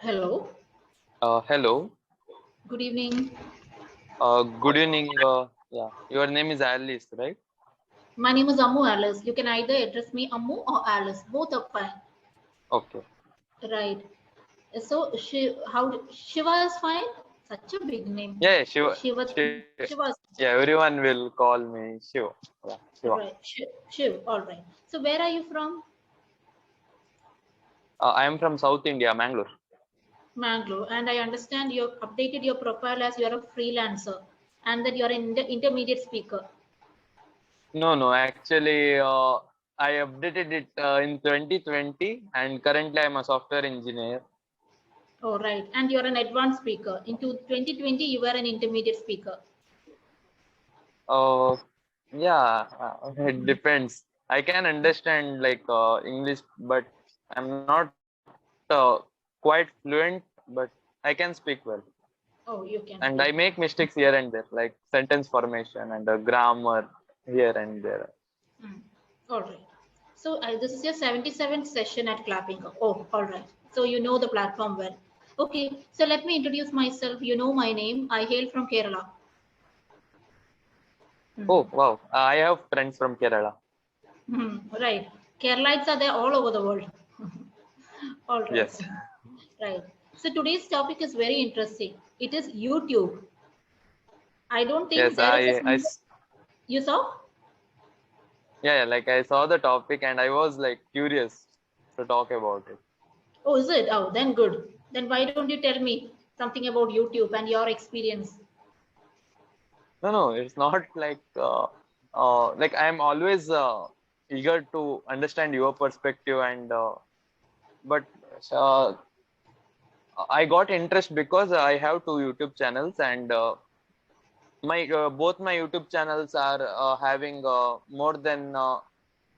Hello, Hello. good evening. Good evening. Yeah, your name is Alice, right? My name is Ammu Alice. You can either address me Ammu or Alice. Both are fine. Okay. Right. So Shiva is fine? Such a big name. Yeah, Shiva. Shiva Shiva is Yeah, everyone will call me Shiva. Yeah, Shiva. right. Shiv. All right. So where are you from? I am from South India, Mangalore. Mangalore. And I understand you updated your profile as you're a freelancer and that you're an intermediate speaker. No. Actually, I updated it in 2020, and currently I'm a software engineer. Oh, right. And you're an advanced speaker. Into 2020, you were an intermediate speaker. Uh, yeah, it depends. I can understand like English, but I'm not quite fluent. But I can speak well. Oh, you can And I speak well. make mistakes here and there, like sentence formation and grammar here and there. Hmm. All right. So this is your 77th session at Clapingo. Oh, all right. So you know the platform well. Okay. So let me introduce myself. You know my name. I hail from Kerala. Hmm. Oh wow, I have friends from Kerala. Hmm. Right. Keralites are there all over the world. All right. Yes, Right. So today's topic is very interesting. It is YouTube. I don't think yes, there is a single. You saw? yeah, like I saw the topic and I was like curious to talk about it. Oh, is it? Oh, then good. Then why don't you tell me something about YouTube and your experience? No, it's not like I'm always eager to understand your perspective and but uh, I got interest because I have two YouTube channels and my both my YouTube channels are having more than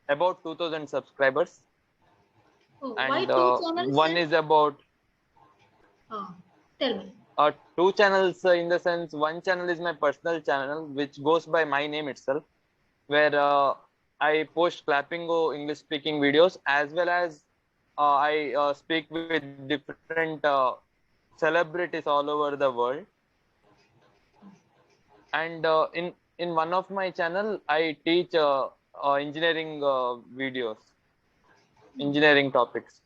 about 2000 subscribers, Oh, why and two channels one then? is about Oh, tell me. two channels in the sense one channel is my personal channel which goes by my name itself, where I post Clapingo English speaking videos as well as I speak with different celebrities all over the world. And in one of my channel I teach engineering videos, engineering topics.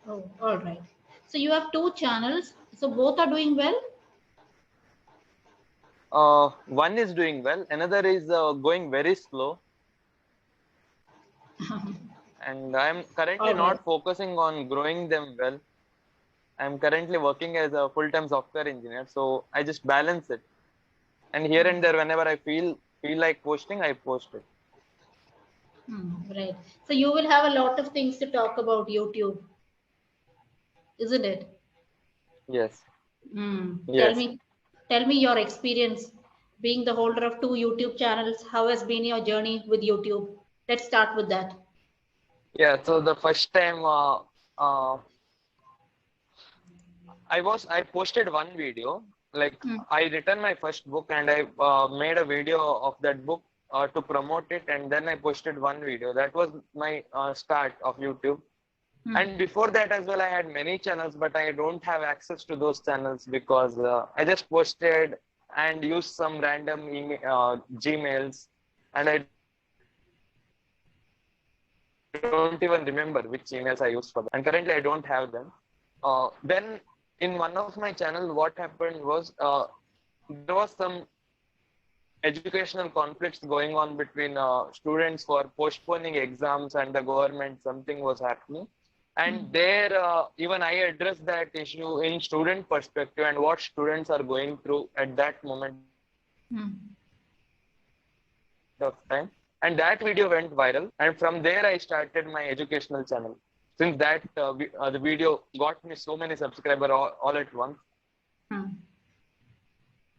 Oh, all right. So you have two channels. So both are doing well. One is doing well, another is going very slow, and I'm currently All right. not focusing on growing them well. I'm currently working as a full-time software engineer, so I just balance it. And here and there, whenever I feel like posting, I post it. Right. So you will have a lot of things to talk about YouTube, isn't it? Yes, Tell yes, me, tell me your experience being the holder of two YouTube channels. How has been your journey with YouTube? Let's start with that. yeah. So the first time uh, I posted one video. Like Hmm. I written my first book and I made a video of that book to promote it, and then I posted one video. That was my start of YouTube. Hmm. And before that as well, I had many channels, but I don't have access to those channels because I just posted and used some random email, Gmails, and I don't even remember which emails I used for that. And currently, I don't have them. Then in one of my channel, what happened was there was some educational conflicts going on between students for postponing exams and the government. Something was happening, and Hmm. there even I addressed that issue in student perspective and what students are going through at that moment of time. Hmm. And that video went viral, and from there I started my educational channel. Since that the video got me so many subscribers all at once. Hmm.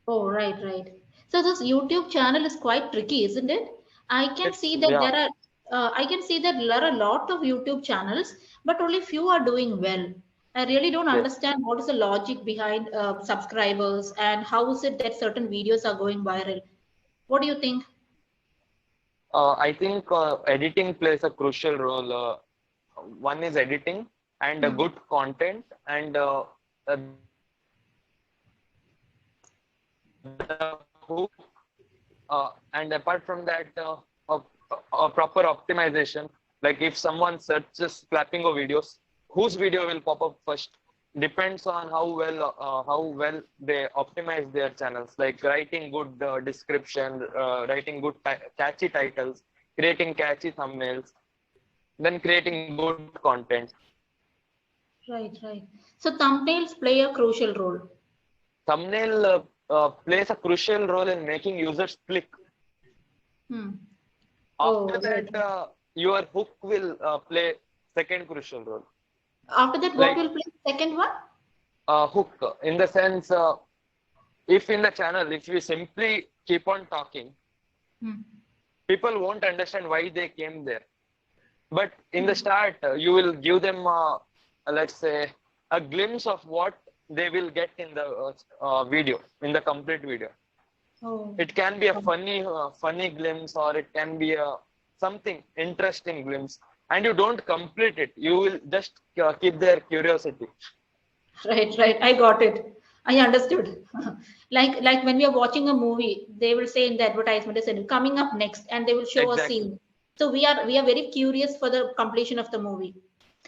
Oh, right, right. So this YouTube channel is quite tricky, isn't it? I can It's see that yeah, I can see that there are a lot of YouTube channels, but only few are doing well. I really don't yes. understand what is the logic behind subscribers and how is it that certain videos are going viral. What do you think? I think editing plays a crucial role. One is editing, and good content, and the hook, and apart from that, a proper optimization. Like if someone searches Clapingo videos, whose video will pop up first depends on how well they optimize their channels. Like writing good description, writing good catchy titles, creating catchy thumbnails, then creating good content. Right, right. So thumbnails play a crucial role. Thumbnail plays a crucial role in making users click. Hmm. After Oh, right. that, your hook will play second crucial role. After that, what Like will play second one? hook, in the sense, if in the channel, if you simply keep on talking, Hmm. people won't understand why they came there. But in the start, you will give them, let's say, a glimpse of what they will get in the video, in the complete video. Oh, It can be a oh, funny glimpse, or it can be a something interesting glimpse, and you don't complete it. You will just keep their curiosity. right, right. I got it. I understood. Like when we are watching a movie, they will say in the advertisement, they said coming up next, and they will show a Exactly. scene. So we are very curious for the completion of the movie.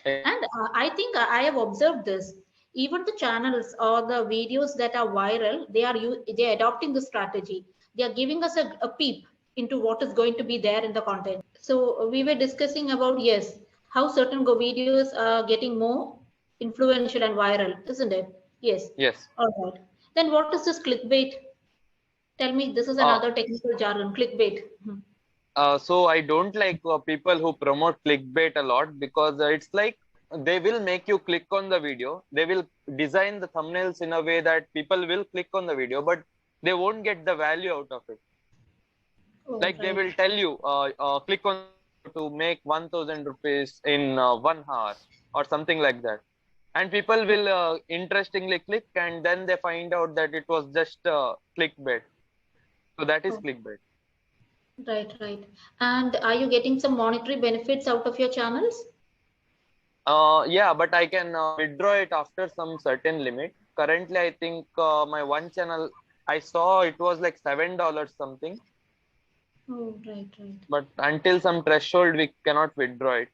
And I think I have observed this. Even the channels or the videos that are viral, they are adopting the strategy. They are giving us a peep into what is going to be there in the content. So we were discussing about, yes, how certain videos are getting more influential and viral, isn't it? Yes. Yes. All right. Then what is this clickbait? Tell me, this is Uh, another technical jargon, clickbait. Hmm. so I don't like people who promote clickbait a lot, because it's like they will make you click on the video. They will design the thumbnails in a way that people will click on the video, but they won't get the value out of it. Oh, Like they right. will tell you, click on the video to make 1,000 rupees in 1 hour or something like that. And people will interestingly click, and then they find out that it was just clickbait. So that is Oh, clickbait. right, right. And are you getting some monetary benefits out of your channels? Yeah, but I can withdraw it after some certain limit. Currently, I think my one channel, I saw it was like $7 something, Oh, right, right. but until some threshold, we cannot withdraw it.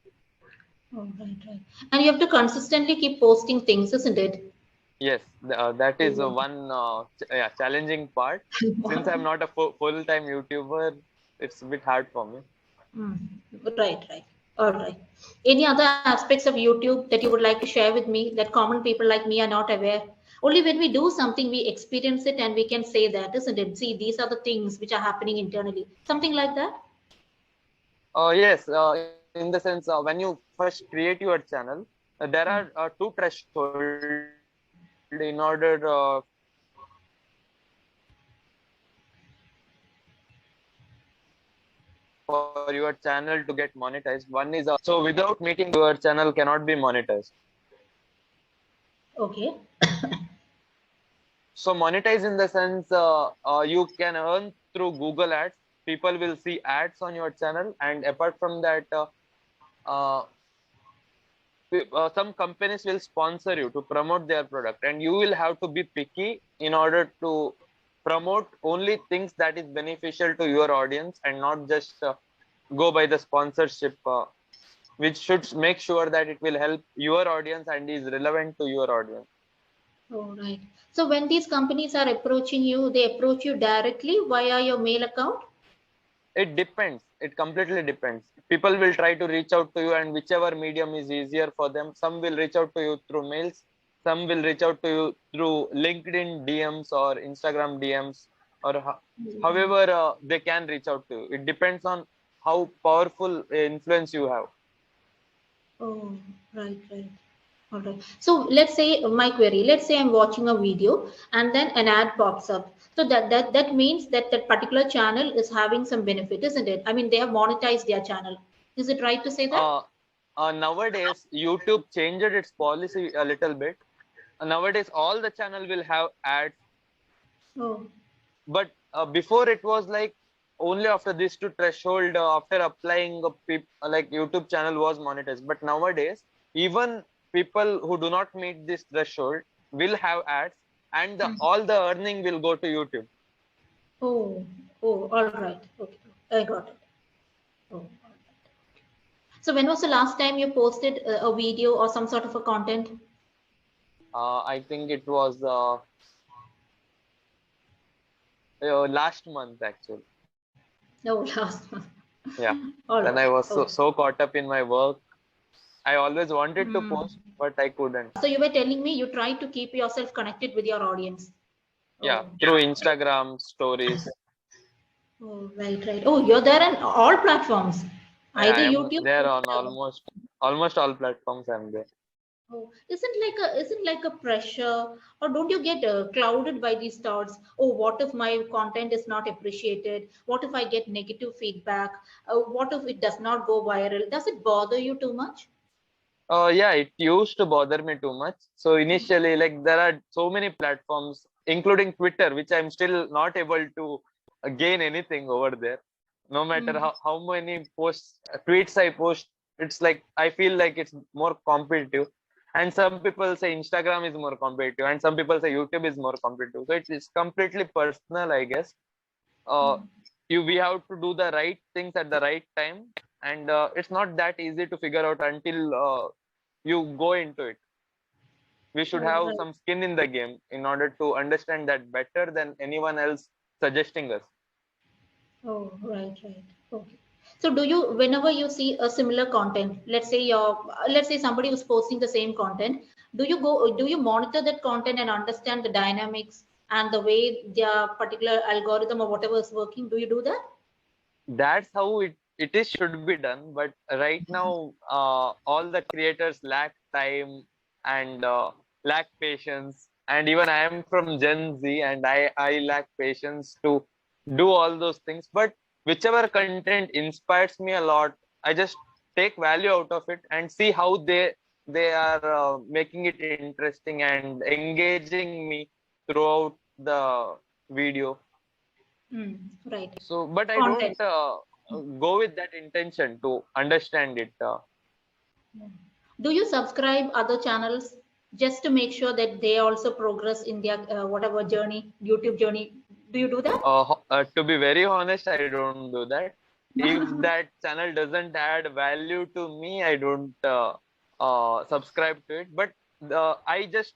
Oh, right, right. And you have to consistently keep posting things, isn't it? Yes, that is Yeah. one yeah, challenging part. Since I'm not a full-time YouTuber, it's a bit hard for me. Mm. Right, right. All right. Any other aspects of YouTube that you would like to share with me that common people like me are not aware? Only when we do something, we experience it and we can say that, isn't it? See, these are the things which are happening internally. Something like that? Yes, in the sense, when you first create your channel, there are two threshold in order for your channel to get monetized. One is so without meeting these two thresholds, your channel cannot be monetized. Okay. So monetize in the sense, you can earn through Google Ads. People will see ads on your channel, and apart from that, uh, some companies will sponsor you to promote their product, and you will have to be picky in order to promote only things that is beneficial to your audience, and not just go by the sponsorship, which should make sure that it will help your audience and is relevant to your audience. All right. So when these companies are approaching you, they approach you directly via your mail account? It depends. It completely depends. People will try to reach out to you, and whichever medium is easier for them. Some will reach out to you through mails. Some will reach out to you through LinkedIn DMs or Instagram DMs, or however they can reach out to you. It depends on how powerful influence you have. Oh, right, right. All right. So let's say my query, let's say I'm watching a video and then an ad pops up. So that means that that particular channel is having some benefit, isn't it? I mean, they have monetized their channel. Is it right to say that? Uh, Nowadays, YouTube changed its policy a little bit. Nowadays, all the channel will have ads, Oh, but before it was like only after this to threshold, after applying like YouTube channel was monetized. But nowadays, even people who do not meet this threshold will have ads, and Hmm. all the earning will go to YouTube. Oh, oh, all right. Okay, I got it. Oh. So when was the last time you posted a video or some sort of a content? I think it was last month actually. No, last month. Yeah. All Then right. I was Okay. so caught up in my work. I always wanted to Hmm. post, but I couldn't. So you were telling me you try to keep yourself connected with your audience. Yeah, Oh, through Instagram stories. oh, right, right. Oh, you're there on all platforms, Yeah, either I am YouTube there or on Instagram. almost all platforms. I'm there. Oh, isn't like a pressure, or don't you get clouded by these thoughts? Oh, what if my content is not appreciated? What if I get negative feedback? What if it does not go viral? Does it bother you too much? Yeah, it used to bother me too much. So initially, like there are so many platforms, including Twitter, which I'm still not able to gain anything over there. No matter Mm, how many tweets I post, it's like I feel like it's more competitive. And some people say Instagram is more competitive, and some people say YouTube is more competitive. So it's completely personal, I guess. Uh, mm. we have to do the right things at the right time, and it's not that easy to figure out until you go into it. We should Oh, have right. some skin in the game in order to understand that better than anyone else suggesting us. Oh, right, right. Okay. So do you, whenever you see a similar content, let's say somebody was posting the same content, do you monitor that content and understand the dynamics and the way their particular algorithm or whatever is working? Do you do that? That's how it is should be done. But right now, all the creators lack time and lack patience. And even I am from Gen Z, and I lack patience to do all those things. But whichever content inspires me a lot, I just take value out of it and see how they are making it interesting and engaging me throughout the video. Right. So, but I don't Content. go with that intention to understand it. Yeah. Do you subscribe other channels just to make sure that they also progress in their whatever journey, YouTube journey? Do you do that? To be very honest, I don't do that. If that channel doesn't add value to me, I don't subscribe to it. But I just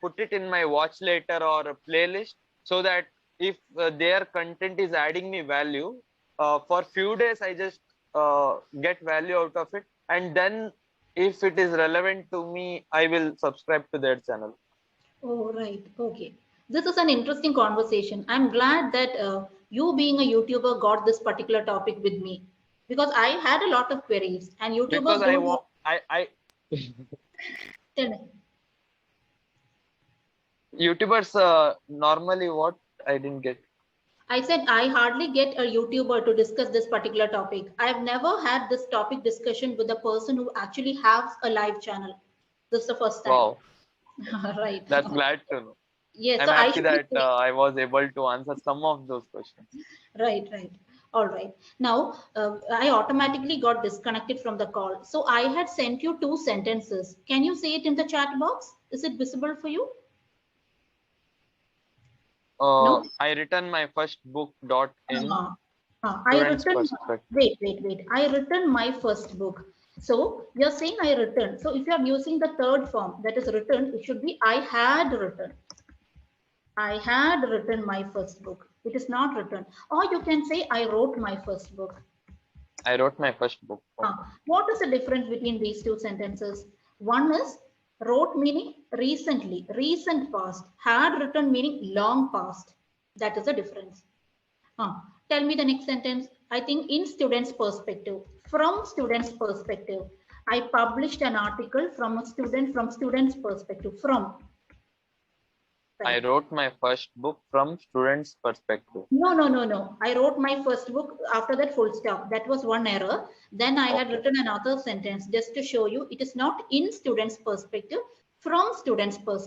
put it in my watch later or a playlist so that if their content is adding me value, for few days I just get value out of it, and then if it is relevant to me, I will subscribe to their channel. Oh, right. Okay. This is an interesting conversation. I'm glad that you, being a YouTuber, got this particular topic with me because I had a lot of queries, and Because YouTubers I don't want I tell me. YouTubers normally what I didn't get. I said I hardly get a YouTuber to discuss this particular topic. I've never had this topic discussion with a person who actually has a live channel. This is the first time. Wow, Right. that's glad to know. Yes. I'm So I happy should be that I was able to answer some of those questions. right, right. All right. Now, I automatically got disconnected from the call. So I had sent you two sentences. Can you say it in the chat box? Is it visible for you? No? I written my first book dot in Uh, I students written, perspective. wait. I written my first book. So you're saying I written. So if you're using the third form that is written, it should be I had written. I had written my first book. It is not written. Or you can say I wrote my first book. I wrote my first book. Okay. What is the difference between these two sentences? One is wrote meaning recently, recent past, had written meaning long past. That is the difference. Tell me the next sentence. I think in students' perspective, from students' perspective, I published an article from a student from students' perspective. From I right. wrote my first book from students perspective. No. I wrote my first book after that full stop. That was one error. Then I had Okay. written another sentence just to show you it is not in students' perspective, from students' perspective.